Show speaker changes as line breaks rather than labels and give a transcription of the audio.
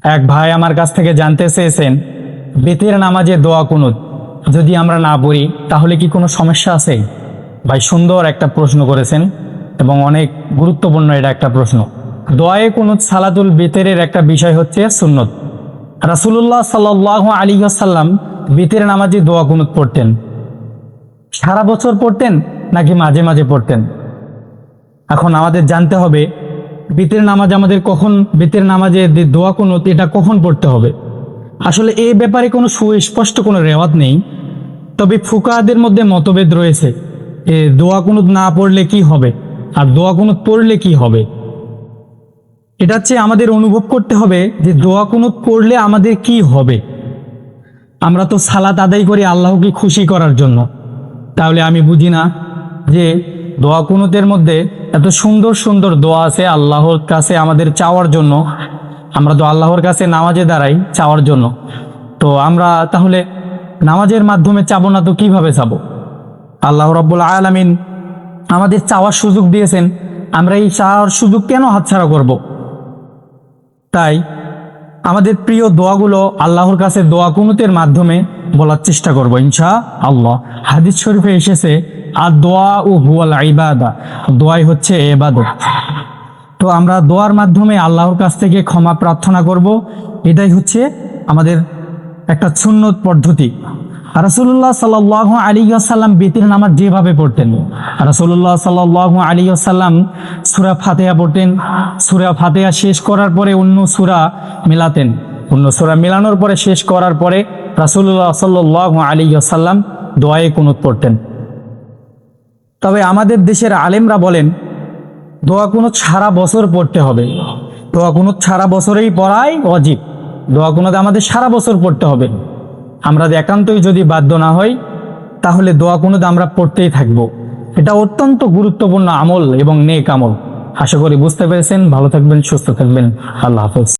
এক ভাই আমার কাছ থেকে জানতে চেয়েছেন, বেতের নামাজে দোয়া কুনুত যদি আমরা না পড়ি তাহলে কি কোনো সমস্যা আছে? ভাই সুন্দর একটা প্রশ্ন করেছেন এবং অনেক গুরুত্বপূর্ণ এটা একটা প্রশ্ন। দোয়ায়ে কুনুত সালাতুল বেতেরের একটা বিষয় হচ্ছে সুন্নত। রাসূলুল্লাহ সাল্লাল্লাহু আলাইহি ওয়াসাল্লাম বেতের নামাজে দোয়া কুনুত পড়তেন। সারা বছর পড়তেন নাকি মাঝে মাঝে পড়তেন? এখন আমাদের জানতে হবে বেতের নামাজ আমাদের কখন, বেতের নামাজে দোয়া কুনুত এটা কখন পড়তে হবে। আসলে এই ব্যাপারে কোনো সুস্পষ্ট কোনো রেওয়াত নেই, তবে ফুকাহাদের মধ্যে মতভেদ রয়েছে দোয়া কুনুত না পড়লে কি হবে আর দোয়া কুনুত পড়লে কি হবে। এটা হচ্ছে আমাদের অনুভব করতে হবে যে দোয়া কুনুত পড়লে আমাদের কি হবে। আমরা তো সালাত আদায় করি আল্লাহকে খুশি করার জন্য, তাহলে আমি বুঝি না যে দোয়া কুনুতের মধ্যে এত সুন্দর সুন্দর দোয়া আছে আল্লাহর কাছে আমাদের চাওয়ার জন্য। আমরা তো আল্লাহর কাছে নামাজে দাঁড়াই চাওয়ার জন্য, তো আমরা তাহলে নামাজের মাধ্যমে চাবো না তো কিভাবে চাবো? আল্লাহ রাব্বুল আলামিন আমাদের চাওয়ার সুযোগ দিয়েছেন, আমরা এই চাওয়ার সুযোগ কেন হাতছাড়া করব? তাই আমাদের প্রিয় দোয়াগুলো আল্লাহর কাছে দোয়া কুনুতের মাধ্যমে বলার চেষ্টা করব ইনশাআল্লাহ। হাদিস শরীফে এসেছে আর দোয়া ও হুয়াল ইবাদা, দোয়াই হচ্ছে ইবাদত। তো আমরা দোয়ার মাধ্যমে আল্লাহর কাছ থেকে ক্ষমা প্রার্থনা করব, এটাই হচ্ছে আমাদের একটা সুন্নত পদ্ধতি। রাসূলুল্লাহ সাল্লাল্লাহু আলাইহি ওয়াসাল্লাম বেতের নামাজ যেভাবে পড়তেন, রাসূলুল্লাহ সাল্লাল্লাহু আলাইহি ওয়াসাল্লাম সূরা ফাতিহা পড়তেন, সূরা ফাতিহা শেষ করার পরে অন্য সূরা মেলাতেন, অন্য সূরা মেলানোর পরে শেষ করার পরে রাসূলুল্লাহ সাল্লাল্লাহু আলাইহি ওয়াসাল্লাম দোয়ায়ে কুনুত পড়তেন। তবে আমাদের দেশের আলেমরা বলেন দোয়া কুনুত সারা বছর পড়তে হবে, দোয়া কুনুত সারা বছরেই পড়াই ওয়াজিব, দোয়া কুনুত আমাদের সারা বছর পড়তে হবে। আমরা একান্তই যদি বাধ্য না হই তাহলে দোয়া কুনুত আমরা পড়তেই থাকব। এটা অত্যন্ত গুরুত্বপূর্ণ আমল এবং নেক আমল। আশা করি বুঝতে পেরেছেন। ভালো থাকবেন, সুস্থ থাকবেন। আল্লাহ হাফেজ।